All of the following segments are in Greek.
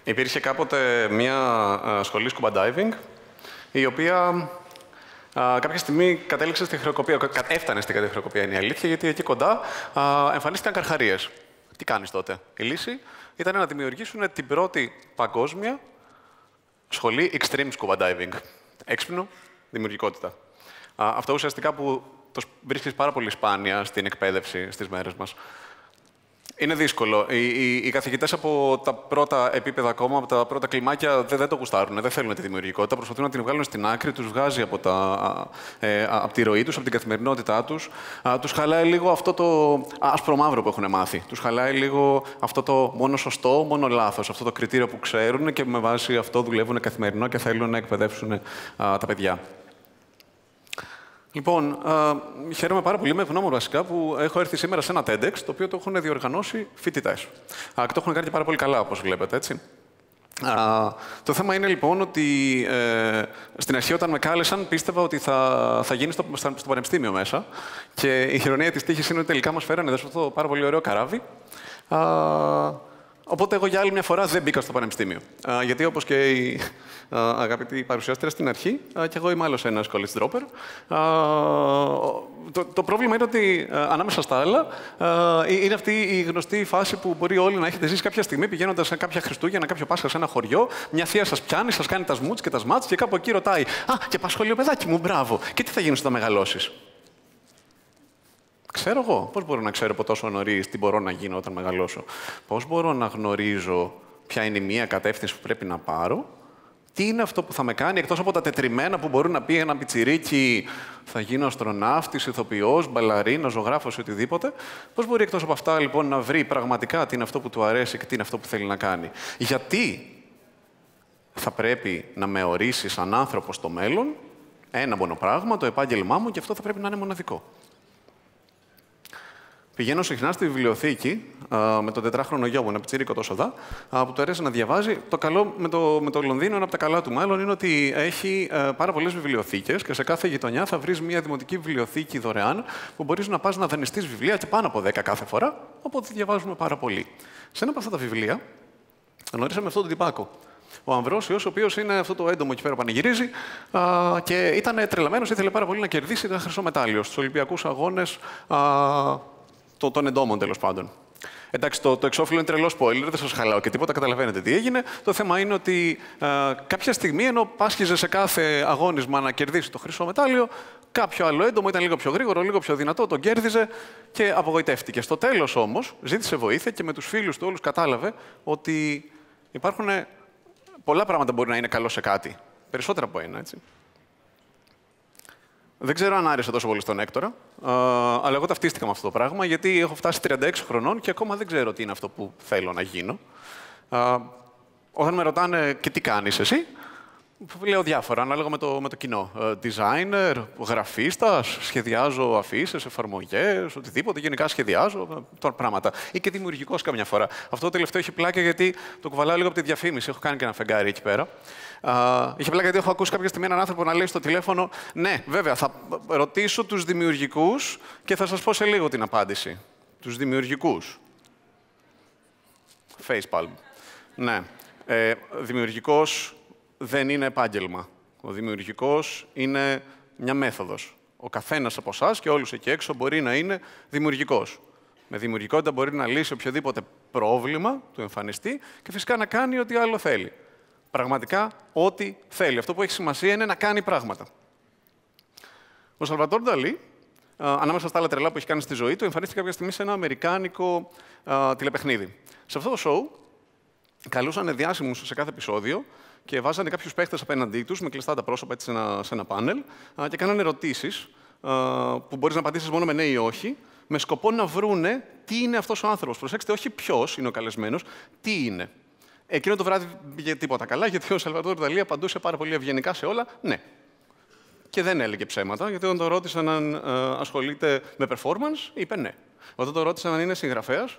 Υπήρχε κάποτε μια σχολή scuba diving, η οποία κάποια στιγμή κατέληξε στη χρεοκοπία. Έφτανε στην χρεοκοπία, είναι η αλήθεια, γιατί εκεί κοντά εμφανίστηκαν καρχαρίες. Τι κάνεις τότε? Η λύση ήταν να δημιουργήσουν την πρώτη παγκόσμια σχολή extreme scuba diving. Έξυπνο, δημιουργικότητα. Αυτό ουσιαστικά που το βρίσκεις πάρα πολύ σπάνια στην εκπαίδευση στις μέρες μας. Είναι δύσκολο. Οι καθηγητές από τα πρώτα επίπεδα ακόμα, από τα πρώτα κλιμάκια, δεν το γουστάρουν, δεν θέλουν τη δημιουργικότητα. Προσπαθούν να την βγάλουν στην άκρη, τους βγάζει από τη ροή τους, από την καθημερινότητά τους. Τους χαλάει λίγο αυτό το άσπρο-μαύρο που έχουν μάθει. Τους χαλάει λίγο αυτό το μόνο σωστό, μόνο λάθος, αυτό το κριτήριο που ξέρουν και με βάση αυτό δουλεύουν καθημερινό και θέλουν να εκπαιδεύσουν τα παιδιά. Λοιπόν, χαίρομαι πάρα πολύ, είμαι ευγνώμων βασικά που έχω έρθει σήμερα σε ένα TEDx, το οποίο το έχουν διοργανώσει φοιτητές. Και το έχουν κάνει πάρα πολύ καλά, όπως βλέπετε, έτσι. Το θέμα είναι λοιπόν ότι στην αρχή όταν με κάλεσαν πίστευα ότι θα γίνει στο πανεπιστήμιο μέσα και η ηρωνία της τύχης είναι ότι τελικά μας φέρανε εδώ σε αυτό το πάρα πολύ ωραίο καράβι. Οπότε εγώ για άλλη μια φορά δεν μπήκα στο πανεπιστήμιο. Γιατί όπως και η αγαπητή παρουσιάστρια στην αρχή, και εγώ είμαι άλλος ένας college dropper. Το πρόβλημα είναι ότι ανάμεσα στα άλλα είναι αυτή η γνωστή φάση που μπορεί όλοι να έχετε ζήσει κάποια στιγμή πηγαίνοντας σε κάποια Χριστούγεννα, κάποιο Πάσχα σε ένα χωριό. Μια θεία σας πιάνει, σας κάνει τα σμούτς και τα σμάτς και κάπου εκεί ρωτάει: και πας σχολείο, παιδάκι μου, μπράβο. Και τι θα γίνεις όταν μεγαλώσεις? Ξέρω εγώ. Πώς μπορώ να ξέρω από τόσο νωρίς τι μπορώ να γίνω όταν μεγαλώσω? Πώς μπορώ να γνωρίζω ποια είναι η μία κατεύθυνση που πρέπει να πάρω? Τι είναι αυτό που θα με κάνει, εκτός από τα τετριμμένα που μπορεί να πει ένα πιτσιρίκι, θα γίνω αστροναύτης, ηθοποιός, μπαλαρίνα, ζωγράφος, οτιδήποτε? Πώς μπορεί εκτός από αυτά λοιπόν να βρει πραγματικά τι είναι αυτό που του αρέσει και τι είναι αυτό που θέλει να κάνει? Γιατί θα πρέπει να με ορίσει σαν άνθρωπο στο μέλλον ένα μόνο πράγμα, το επάγγελμά μου, και αυτό θα πρέπει να είναι μοναδικό? Πηγαίνω συχνά στη βιβλιοθήκη με τον τετράχρονο γιο μου, ένα πιτσίρικο τόσο δά, που του αρέσει να διαβάζει. Το καλό με το Λονδίνο, ένα από τα καλά του μάλλον, είναι ότι έχει πάρα πολλές βιβλιοθήκες και σε κάθε γειτονιά θα βρεις μια δημοτική βιβλιοθήκη δωρεάν που μπορείς να πας να δανειστείς βιβλία και πάνω από 10 κάθε φορά, οπότε διαβάζουμε πάρα πολύ. Σε ένα από αυτά τα βιβλία γνωρίσαμε αυτόν τον τυπάκο. Ο Αμβρόσιος, ο οποίος είναι αυτό το έντομο εκεί πέρα που πανηγυρίζει και ήταν τρελαμένος, ήθελε πάρα πολύ να κερδίσει ένα χρυσό μετάλλιο στους Ολυμπιακούς Αγώνες των εντόμων, τέλος πάντων. Εντάξει, το εξώφυλλο είναι τρελό spoiler, δεν σας χαλάω και τίποτα, καταλαβαίνετε τι έγινε. Το θέμα είναι ότι κάποια στιγμή, ενώ πάσχιζε σε κάθε αγώνισμα να κερδίσει το χρυσό μετάλλιο, κάποιο άλλο έντομο ήταν λίγο πιο γρήγορο, λίγο πιο δυνατό, τον κέρδιζε και απογοητεύτηκε. Στο τέλος όμως ζήτησε βοήθεια και με τους φίλους του όλους κατάλαβε ότι υπάρχουν πολλά πράγματα που μπορεί να είναι καλό σε κάτι. Περισσότερα από ένα, έτσι. Δεν ξέρω αν άρεσε τόσο πολύ στον Έκτορα, αλλά εγώ ταυτίστηκα με αυτό το πράγμα, γιατί έχω φτάσει 36 χρονών και ακόμα δεν ξέρω τι είναι αυτό που θέλω να γίνω. Όταν με ρωτάνε και τι κάνεις εσύ, λέω διάφορα, ανάλογα με το κοινό. Designer, γραφίστας, σχεδιάζω αφήσεις, εφαρμογές, οτιδήποτε. Γενικά σχεδιάζω πράγματα. Ή και δημιουργικός καμιά φορά. Αυτό το τελευταίο έχει πλάκα γιατί το κουβαλάω λίγο από τη διαφήμιση. Έχω κάνει και ένα φεγγάρι εκεί πέρα. Είχε πλάκα γιατί έχω ακούσει κάποια στιγμή έναν άνθρωπο να λέει στο τηλέφωνο: ναι, βέβαια, θα ρωτήσω τους δημιουργικούς και θα σας πω σε λίγο την απάντηση. Τους δημιουργικούς. Facepalm. Ναι. Δημιουργικός δεν είναι επάγγελμα. Ο δημιουργικός είναι μια μέθοδος. Ο καθένας από εσάς και όλους εκεί έξω μπορεί να είναι δημιουργικός. Με δημιουργικότητα μπορεί να λύσει οποιοδήποτε πρόβλημα του εμφανιστεί και φυσικά να κάνει ό,τι άλλο θέλει. Πραγματικά ό,τι θέλει. Αυτό που έχει σημασία είναι να κάνει πράγματα. Ο Σαλβαντόρ Νταλί, ανάμεσα στα άλλα τρελά που έχει κάνει στη ζωή του, εμφανίστηκε κάποια στιγμή σε ένα αμερικάνικο τηλεπαιχνίδι. Σε αυτό το show καλούσαν διάσημους σε κάθε επεισόδιο και βάζανε κάποιους παίχτες απέναντί τους με κλειστά τα πρόσωπα έτσι, σε ένα πάνελ και κάνανε ερωτήσεις που μπορείς να απαντήσεις μόνο με ναι ή όχι, με σκοπό να βρούνε τι είναι αυτός ο άνθρωπος. Προσέξτε, όχι ποιος είναι ο καλεσμένος, τι είναι. Εκείνο το βράδυ πήγε τίποτα καλά, γιατί ο Σαλβαντόρ Νταλί απαντούσε πάρα πολύ ευγενικά σε όλα ναι. Και δεν έλεγε ψέματα, γιατί όταν το ρώτησαν αν ασχολείται με performance, είπε ναι. Όταν το ρώτησαν αν είναι συγγραφέας,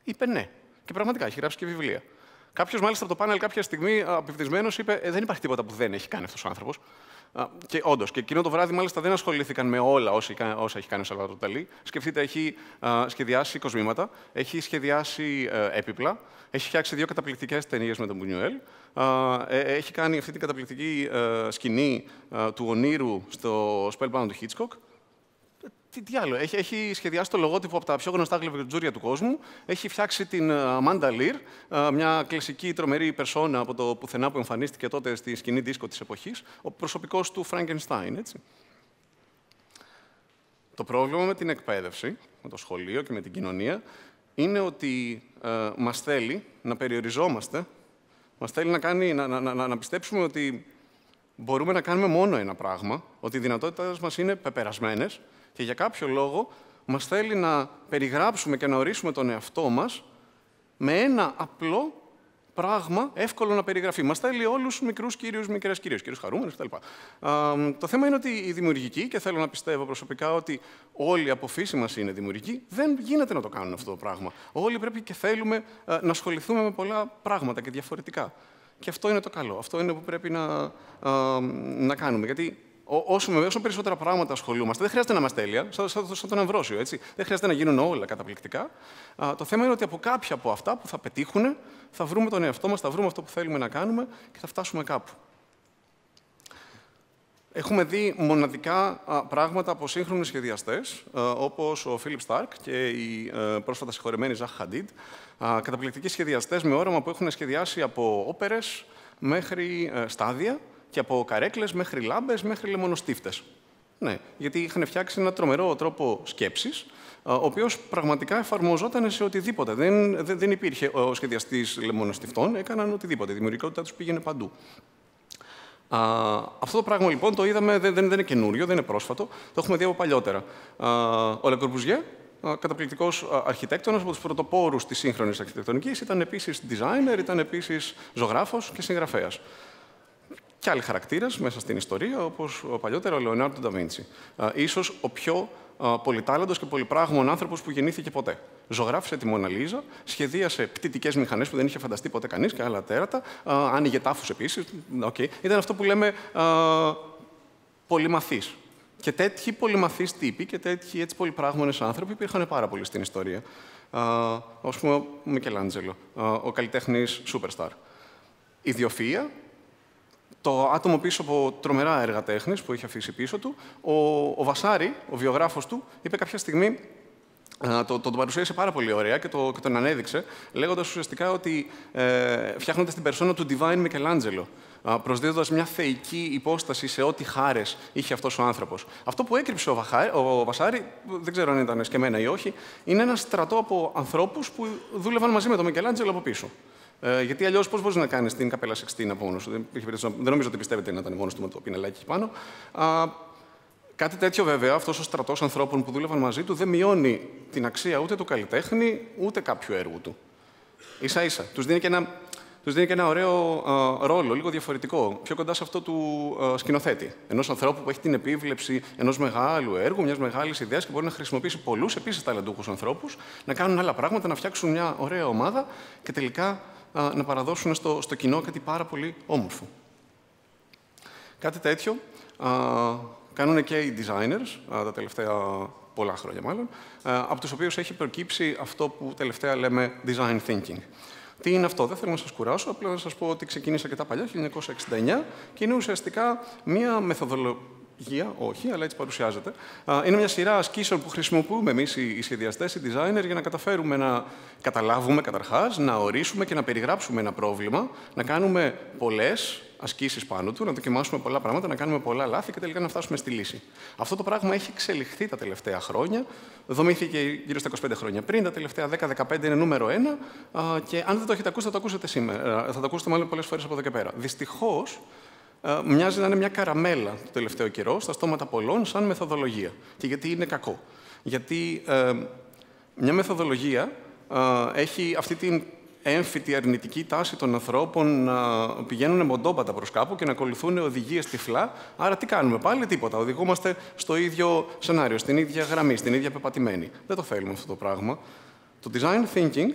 είπε ναι. Και πραγματικά έχει γράψει και βιβλία. Κάποιος, μάλιστα, από το πάνελ κάποια στιγμή, απευθυσμένος, είπε: δεν υπάρχει τίποτα που δεν έχει κάνει αυτός ο άνθρωπος. Και όντως, και εκείνο το βράδυ μάλιστα δεν ασχολήθηκαν με όλα όσα έχει κάνει ο Σαλβαδόρ Νταλί. Σκεφτείτε, έχει σχεδιάσει κοσμήματα, έχει σχεδιάσει έπιπλα, έχει φτιάξει 2 καταπληκτικές ταινίες με τον Μπунιουέλ, έχει κάνει αυτή την καταπληκτική σκηνή του ονείρου στο Spellbound του Hitchcock. Τι άλλο, έχει σχεδιάσει το λογότυπο από τα πιο γνωστά γλυκοτζούρια του κόσμου, έχει φτιάξει την Amanda Lear, μια κλασική τρομερή περσόνα από το πουθενά που εμφανίστηκε τότε στη σκηνή δίσκο της εποχής, ο προσωπικός του Frankenstein, έτσι. Το πρόβλημα με την εκπαίδευση, με το σχολείο και με την κοινωνία, είναι ότι μας θέλει να περιοριζόμαστε, μας θέλει να πιστέψουμε ότι μπορούμε να κάνουμε μόνο ένα πράγμα, ότι οι δυνατότητες μας είναι πεπερασμένες και για κάποιο λόγο μας θέλει να περιγράψουμε και να ορίσουμε τον εαυτό μας με ένα απλό πράγμα εύκολο να περιγραφεί. Μας θέλει όλους μικρούς κύριους, μικρές κυρίες, κύριους χαρούμενους κτλ. Το θέμα είναι ότι οι δημιουργικοί, και θέλω να πιστεύω προσωπικά ότι όλοι από φύση μας είναι δημιουργικοί, δεν γίνεται να το κάνουν αυτό το πράγμα. Όλοι πρέπει και θέλουμε να ασχοληθούμε με πολλά πράγματα και διαφορετικά. Και αυτό είναι το καλό. Αυτό είναι που πρέπει να κάνουμε. Γιατί όσο περισσότερα πράγματα ασχολούμαστε, δεν χρειάζεται να είμαστε τέλεια, σαν τον Αμβρόσιο, έτσι. Δεν χρειάζεται να γίνουν όλα καταπληκτικά. Το θέμα είναι ότι από κάποια από αυτά που θα πετύχουν, θα βρούμε τον εαυτό μας, θα βρούμε αυτό που θέλουμε να κάνουμε και θα φτάσουμε κάπου. Έχουμε δει μοναδικά πράγματα από σύγχρονους σχεδιαστές, όπως ο Φίλιπ Στάρκ και η πρόσφατα συγχωρεμένη Ζαχ Χαντίντ, καταπληκτικοί σχεδιαστές με όραμα που έχουν σχεδιάσει από όπερες μέχρι στάδια και από καρέκλες μέχρι λάμπες μέχρι λεμονοστίφτες. Ναι, γιατί είχαν φτιάξει ένα τρομερό τρόπο σκέψης, ο οποίος πραγματικά εφαρμοζόταν σε οτιδήποτε. Δεν υπήρχε ο σχεδιαστής λεμονοστιφτών, έκαναν οτιδήποτε. Η δημιουργικότητά τους πήγαινε παντού. Αυτό το πράγμα λοιπόν το είδαμε, δεν είναι καινούριο, δεν είναι πρόσφατο, το έχουμε δει από παλιότερα. Ο Le Corbusier, καταπληκτικός αρχιτέκτονας από τους πρωτοπόρους της σύγχρονης αρχιτεκτονικής, ήταν επίσης designer, ήταν επίσης ζωγράφος και συγγραφέας. Και άλλοι χαρακτήρες μέσα στην ιστορία, όπως παλιότερα ο Λεωνάρντο ντα Βίντσι. Ίσως ο πιο πολυτάλαντος και πολυπράγμων άνθρωπος που γεννήθηκε ποτέ. Ζωγράφισε τη Μόνα Λίζα, σχεδίασε πτυτικές μηχανές που δεν είχε φανταστεί ποτέ κανείς και άλλα τέρατα, άνοιγε τάφους επίσης. Okay. Ήταν αυτό που λέμε πολυμαθής. Και τέτοιοι πολυμαθείς τύποι και τέτοιοι έτσι πολυπράγμονες άνθρωποι υπήρχαν πάρα πολλοί στην ιστορία. Ας πούμε, ο Μικελάντζελο, ο καλλιτέχνης superstar. Ιδιοφυΐα. Το άτομο πίσω από τρομερά έργα τέχνης που είχε αφήσει πίσω του, ο Βασάρη, ο βιογράφος του, είπε κάποια στιγμή, τον παρουσίασε πάρα πολύ ωραία και τον ανέδειξε, λέγοντας ουσιαστικά ότι φτιάχνοντας την περσόνα του Divine Michelangelo, προσδίδοντας μια θεϊκή υπόσταση σε ό,τι χάρες είχε αυτός ο άνθρωπος. Αυτό που έκρυψε ο Βασάρη, δεν ξέρω αν ήταν σκεμμένα ή όχι, είναι ένα στρατό από ανθρώπους που δούλευαν μαζί με τον Michelangelo από πίσω. Γιατί αλλιώς πώς μπορείς να κάνεις την Καπέλα Σιξτίνα από μόνος σου. Δεν νομίζω ότι πιστεύετε να ήταν μόνος του με το πινελάκι εκεί πάνω. Κάτι τέτοιο βέβαια, αυτός ο στρατός ανθρώπων που δούλευαν μαζί του δεν μειώνει την αξία ούτε του καλλιτέχνη ούτε κάποιου έργου του. Ίσα-ίσα. Τους δίνει και ένα ωραίο ρόλο, λίγο διαφορετικό, πιο κοντά σε αυτό του σκηνοθέτη. Ενός ανθρώπου που έχει την επίβλεψη ενός μεγάλου έργου, μιας μεγάλης ιδέας και μπορεί να χρησιμοποιήσει πολλούς επίσης ταλαντούχους ανθρώπους, να κάνουν άλλα πράγματα, να φτιάξουν μια ωραία ομάδα και τελικά να παραδώσουν στο κοινό κάτι πάρα πολύ όμορφο. Κάτι τέτοιο κάνουν και οι designers, τα τελευταία πολλά χρόνια μάλλον, από τους οποίους έχει προκύψει αυτό που τελευταία λέμε design thinking. Τι είναι αυτό, δεν θέλω να σας κουράσω, απλά να σας πω ότι ξεκίνησε αρκετά παλιά, 1969, και είναι ουσιαστικά μία μεθοδολογία, όχι, αλλά έτσι παρουσιάζεται. Είναι μια σειρά ασκήσεων που χρησιμοποιούμε εμείς οι σχεδιαστές, οι designer, για να καταφέρουμε να καταλάβουμε καταρχάς, να ορίσουμε και να περιγράψουμε ένα πρόβλημα, να κάνουμε πολλές ασκήσεις πάνω του, να δοκιμάσουμε πολλά πράγματα, να κάνουμε πολλά λάθη και τελικά να φτάσουμε στη λύση. Αυτό το πράγμα έχει εξελιχθεί τα τελευταία χρόνια. Δομήθηκε γύρω στα 25 χρόνια πριν, τα τελευταία 10-15 είναι νούμερο 1 και αν δεν το έχετε ακούσει, θα το ακούσετε σήμερα. Θα το ακούσετε μάλλον πολλές φορές από εδώ και πέρα. Δυστυχώς, μοιάζει να είναι μια καραμέλα το τελευταίο καιρό στα στόματα πολλών σαν μεθοδολογία. Και γιατί είναι κακό. Γιατί μια μεθοδολογία έχει αυτή την έμφυτη αρνητική τάση των ανθρώπων να πηγαίνουν μοντόμπατα προς κάπου και να ακολουθούν οδηγίες τυφλά. Άρα τι κάνουμε πάλι, τίποτα. Οδηγούμαστε στο ίδιο σενάριο, στην ίδια γραμμή, στην ίδια πεπατημένη. Δεν το θέλουμε αυτό το πράγμα. Το design thinking,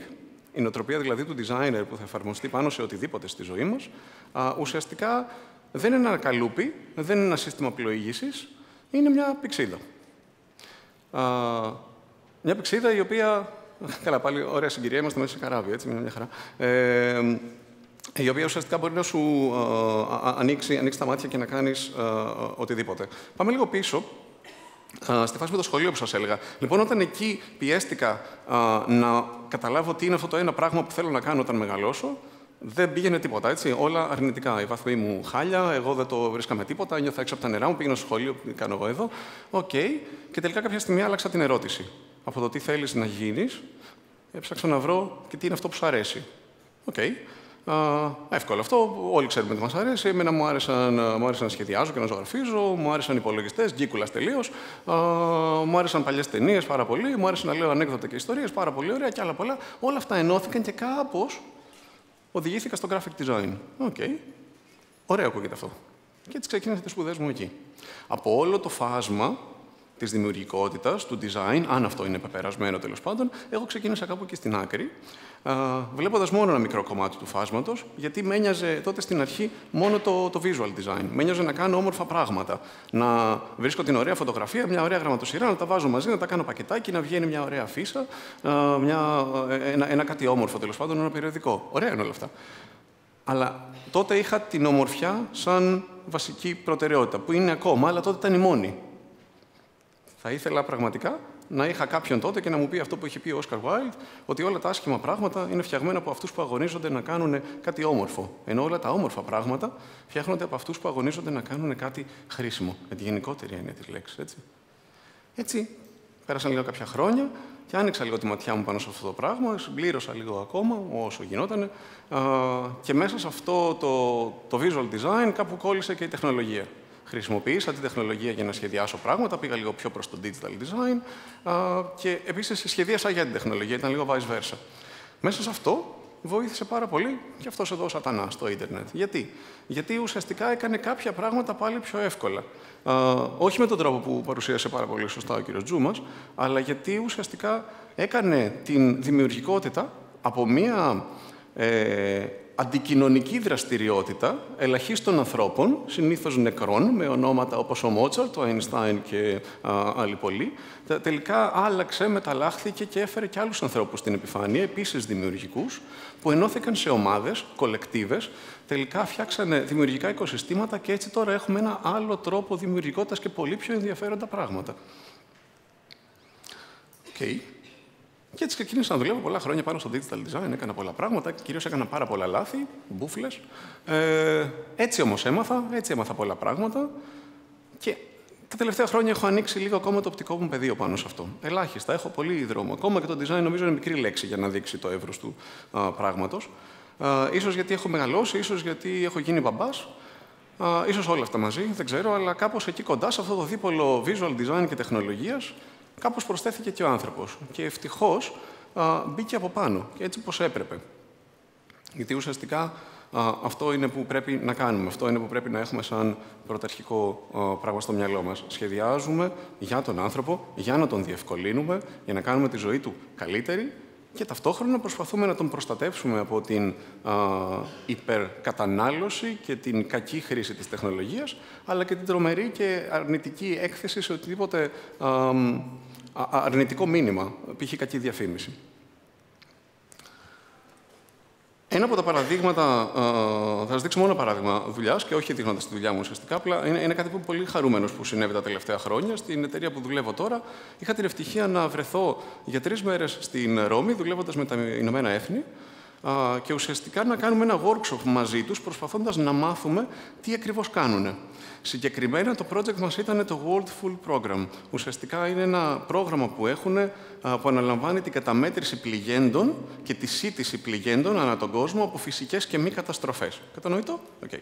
η νοοτροπία δηλαδή του designer που θα εφαρμοστεί πάνω σε οτιδήποτε στη ζωή μας, ουσιαστικά δεν είναι ένα καλούπι, δεν είναι ένα σύστημα πλοήγησης, είναι μια πυξίδα. Μια πυξίδα η οποία... Καλά, πάλι ωραία συγκυρία, είμαστε μέσα σε καράβι, έτσι, μια χαρά. Η οποία ουσιαστικά μπορεί να σου ανοίξει τα μάτια και να κάνεις οτιδήποτε. Πάμε λίγο πίσω, στη φάση με το σχολείο που σας έλεγα. Λοιπόν, όταν εκεί πιέστηκα να καταλάβω τι είναι αυτό το ένα πράγμα που θέλω να κάνω όταν μεγαλώσω, δεν πήγαινε τίποτα, έτσι. Όλα αρνητικά. Οι βαθμοί μου χάλια, εγώ δεν το βρίσκαμε τίποτα, νιώθα έξω από τα νερά μου, πήγαινα στο σχολείο, τι κάνω εγώ εδώ. Οκ. Και τελικά κάποια στιγμή άλλαξα την ερώτηση. Από το τι θέλεις να γίνεις, έψαξα να βρω και τι είναι αυτό που σου αρέσει. Οκ. Εύκολο αυτό. Όλοι ξέρουμε τι μας αρέσει. Εμένα μου άρεσε να σχεδιάζω και να ζωγραφίζω. Μου άρεσαν οι υπολογιστές, γκίκουλας τελείως. Μου άρεσαν παλιές ταινίες πάρα πολύ. Μου άρεσε να λέω ανέκδοτα και ιστορίες πάρα πολύ ωραία και άλλα πολλά. Όλα αυτά ενώθηκαν και κάπως οδηγήθηκα στο graphic design. Οκ. Ωραίο ακούγεται αυτό. Και έτσι ξεκίνησα τις σπουδές μου εκεί. Από όλο το φάσμα της δημιουργικότητας, του design, αν αυτό είναι πεπερασμένο τέλος πάντων, εγώ ξεκίνησα κάπου εκεί στην άκρη, βλέποντας μόνο ένα μικρό κομμάτι του φάσματος, γιατί με ένοιαζε τότε στην αρχή μόνο το visual design. Με ένοιαζε να κάνω όμορφα πράγματα. Να βρίσκω την ωραία φωτογραφία, μια ωραία γραμματοσυρά, να τα βάζω μαζί, να τα κάνω πακετάκι, να βγαίνει μια ωραία αφίσα, ένα κάτι όμορφο τέλος πάντων, ένα περιοδικό. Ωραία είναι όλα αυτά. Αλλά τότε είχα την ομορφιά σαν βασική προτεραιότητα, που είναι ακόμα, αλλά τότε ήταν η μόνη. Θα ήθελα πραγματικά να είχα κάποιον τότε και να μου πει αυτό που είχε πει ο Όσκαρ Wilde, ότι όλα τα άσχημα πράγματα είναι φτιαγμένα από αυτούς που αγωνίζονται να κάνουν κάτι όμορφο. Ενώ όλα τα όμορφα πράγματα φτιάχνονται από αυτούς που αγωνίζονται να κάνουν κάτι χρήσιμο. Με τη γενικότερη έννοια της λέξης. Έτσι, πέρασαν λίγο κάποια χρόνια και άνοιξα λίγο τη ματιά μου πάνω σε αυτό το πράγμα, συμπλήρωσα λίγο ακόμα όσο γινότανε. Και μέσα σε αυτό το visual design κάπου κόλλησε και η τεχνολογία. Χρησιμοποίησα την τεχνολογία για να σχεδιάσω πράγματα, πήγα λίγο πιο προς το digital design και επίσης σχεδίασα για την τεχνολογία, ήταν λίγο vice versa. Μέσα σε αυτό βοήθησε πάρα πολύ και αυτός εδώ ο σατανάς στο ίντερνετ. Γιατί ουσιαστικά έκανε κάποια πράγματα πάλι πιο εύκολα. Όχι με τον τρόπο που παρουσίασε πάρα πολύ σωστά ο κύριος Τζούμας, αλλά γιατί ουσιαστικά έκανε την δημιουργικότητα από μία αντικοινωνική δραστηριότητα ελαχίστων ανθρώπων, συνήθως νεκρών, με ονόματα όπως ο Μότσαρτ, ο Αϊνστάιν και άλλοι πολλοί, τελικά άλλαξε, μεταλλάχθηκε και έφερε και άλλους ανθρώπους στην επιφάνεια, επίσης δημιουργικούς, που ενώθηκαν σε ομάδες, κολεκτίβες, τελικά φτιάξανε δημιουργικά οικοσυστήματα και έτσι τώρα έχουμε ένα άλλο τρόπο δημιουργικότητας και πολύ πιο ενδιαφέροντα πράγματα. Okay. Και έτσι ξεκίνησα να δουλεύω πολλά χρόνια πάνω στο digital design, έκανα πολλά πράγματα, κυρίως έκανα πάρα πολλά λάθη, μπούφλες. Έτσι όμως έμαθα πολλά πράγματα και τα τελευταία χρόνια έχω ανοίξει λίγο ακόμα το οπτικό μου πεδίο πάνω σε αυτό. Ελάχιστα, έχω πολύ δρόμο. Ακόμα και το design νομίζω είναι μικρή λέξη για να δείξει το εύρος του πράγματος. Ίσως γιατί έχω μεγαλώσει, ίσως γιατί έχω γίνει μπαμπάς, ίσως όλα αυτά μαζί, δεν ξέρω, αλλά κάπως εκεί κοντά σε αυτό το δίπολο visual design και τεχνολογίας, κάπως προσθέθηκε και ο άνθρωπος. Και ευτυχώς μπήκε από πάνω, και έτσι πως έπρεπε. Γιατί ουσιαστικά αυτό είναι που πρέπει να κάνουμε, αυτό είναι που πρέπει να έχουμε σαν πρωταρχικό πράγμα στο μυαλό μας. Σχεδιάζουμε για τον άνθρωπο, για να τον διευκολύνουμε, για να κάνουμε τη ζωή του καλύτερη και ταυτόχρονα προσπαθούμε να τον προστατεύσουμε από την υπερκατανάλωση και την κακή χρήση της τεχνολογίας, αλλά και την τρομερή και αρνητική έκθεση σε οτιδήποτε αρνητικό μήνυμα, π.χ. κακή διαφήμιση. Ένα από τα παραδείγματα, θα σας δείξω μόνο παράδειγμα δουλειάς και όχι δείχνοντας τη δουλειά μου ουσιαστικά, απλά είναι κάτι που είμαι πολύ χαρούμενος που συνέβη τα τελευταία χρόνια. Στην εταιρεία που δουλεύω τώρα, είχα την ευτυχία να βρεθώ για 3 μέρες στην Ρώμη, δουλεύοντας με τα Ηνωμένα Έθνη, και ουσιαστικά να κάνουμε ένα workshop μαζί τους, προσπαθώντας να μάθουμε τι ακριβώς κάνουν. Συγκεκριμένα, το project μας ήταν το World Food Program. Ουσιαστικά είναι ένα πρόγραμμα που έχουν που αναλαμβάνει την καταμέτρηση πληγέντων και τη σύντηση πληγέντων ανά τον κόσμο από φυσικές και μη καταστροφές. Κατανοητό? Okay.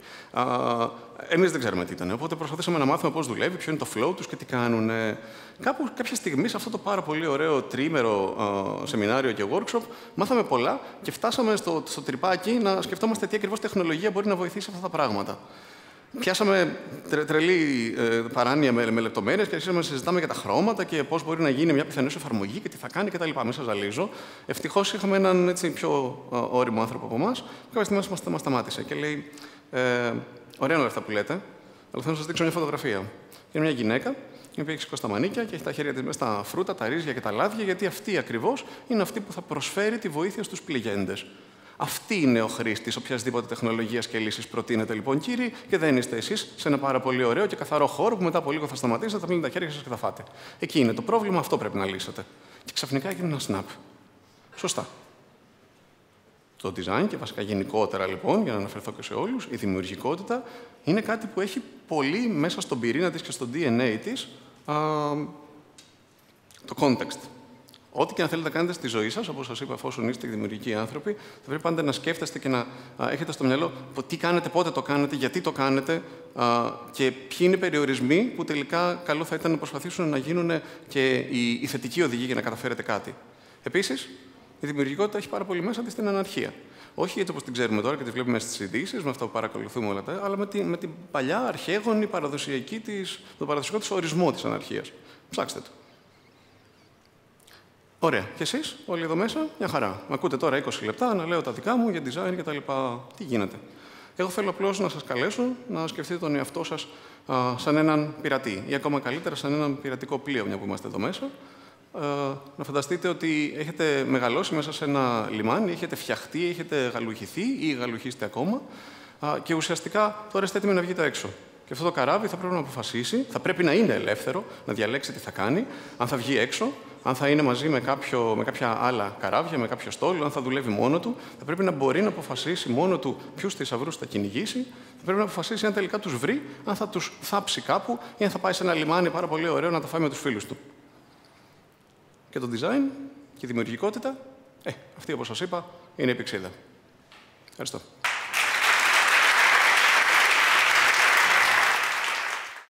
Εμείς δεν ξέρουμε τι ήταν, οπότε προσπαθήσαμε να μάθουμε πώς δουλεύει, ποιο είναι το flow τους και τι κάνουν. Κάποια στιγμή, σε αυτό το πάρα πολύ ωραίο τριήμερο σεμινάριο και workshop, μάθαμε πολλά και φτάσαμε στο τρυπάκι να σκεφτόμαστε τι ακριβώς τεχνολογία μπορεί να βοηθήσει αυτά τα πράγματα. Πιάσαμε τρελή παράνοια με λεπτομέρειες και αρχίσαμε να συζητάμε για τα χρώματα και πώς μπορεί να γίνει μια πιθανής εφαρμογή και τι θα κάνει κτλ. Μην σας ζαλίζω. Ευτυχώς είχαμε έναν έτσι πιο όριμο άνθρωπο από εμάς, που κάποια στιγμή μας σταμάτησε και λέει: Ωραία όλα αυτά που λέτε, αλλά θέλω να σας δείξω μια φωτογραφία. Είναι μια γυναίκα η οποία έχει σηκώσει τα μανίκια και έχει τα χέρια της μέσα στα φρούτα, τα ρύζια και τα λάδια, γιατί αυτή ακριβώς είναι αυτή που θα προσφέρει τη βοήθεια στους πληγέντες. Αυτή είναι ο χρήστης οποιασδήποτε τεχνολογίας και λύσης προτείνετε, λοιπόν, κύριοι, και δεν είστε εσείς σε ένα πάρα πολύ ωραίο και καθαρό χώρο που μετά από λίγο θα σταματήσετε, θα πλύνετε τα χέρια σας και θα φάτε. Εκεί είναι το πρόβλημα, αυτό πρέπει να λύσετε. Και ξαφνικά έγινε ένα snap. Σωστά. Το design και βασικά γενικότερα, λοιπόν, για να αναφερθώ και σε όλους, η δημιουργικότητα είναι κάτι που έχει πολύ μέσα στον πυρήνα της και στο DNA της το context. Ό,τι και αν θέλετε να κάνετε στη ζωή σας, όπως σας είπα, εφόσον είστε δημιουργικοί άνθρωποι, θα πρέπει πάντα να σκέφτεστε και να έχετε στο μυαλό τι κάνετε, πότε το κάνετε, γιατί το κάνετε και ποιοι είναι οι περιορισμοί που τελικά καλό θα ήταν να προσπαθήσουν να γίνουν και οι θετικοί οδηγοί για να καταφέρετε κάτι. Επίσης, η δημιουργικότητα έχει πάρα πολύ μέσα της την αναρχία. Όχι έτσι όπως την ξέρουμε τώρα και τη βλέπουμε στις ειδήσεις, με αυτά που παρακολουθούμε όλα τα, αλλά με την παλιά, αρχαίγονη, το παραδοσιακό της ορισμό της αναρχίας. Ψάξτε το. Ωραία. Και εσείς, όλοι εδώ μέσα, μια χαρά. Με ακούτε τώρα 20 λεπτά να λέω τα δικά μου για design και τα λοιπά. Τι γίνεται. Εγώ θέλω απλώς να σας καλέσω να σκεφτείτε τον εαυτό σας σαν έναν πειρατή ή ακόμα καλύτερα σαν έναν πειρατικό πλοίο, μια που είμαστε εδώ μέσα. Να φανταστείτε ότι έχετε μεγαλώσει μέσα σε ένα λιμάνι, έχετε φτιαχτεί, έχετε γαλουχηθεί ή γαλουχίστε ακόμα και ουσιαστικά τώρα είστε έτοιμοι να βγείτε έξω. Και αυτό το καράβι θα πρέπει να αποφασίσει, θα πρέπει να είναι ελεύθερο, να διαλέξει τι θα κάνει, αν θα βγει έξω, αν θα είναι μαζί με κάποια άλλα καράβια, με κάποιο στόλο, αν θα δουλεύει μόνο του. Θα πρέπει να μπορεί να αποφασίσει μόνο του ποιους θησαυρούς θα κυνηγήσει. Θα πρέπει να αποφασίσει αν τελικά τους βρει, αν θα τους θάψει κάπου ή αν θα πάει σε ένα λιμάνι πάρα πολύ ωραίο να τα φάει με τους φίλους του. Και το design και η δημιουργικότητα, αυτή όπως σας είπα, είναι η πηξίδα. Ευχαριστώ.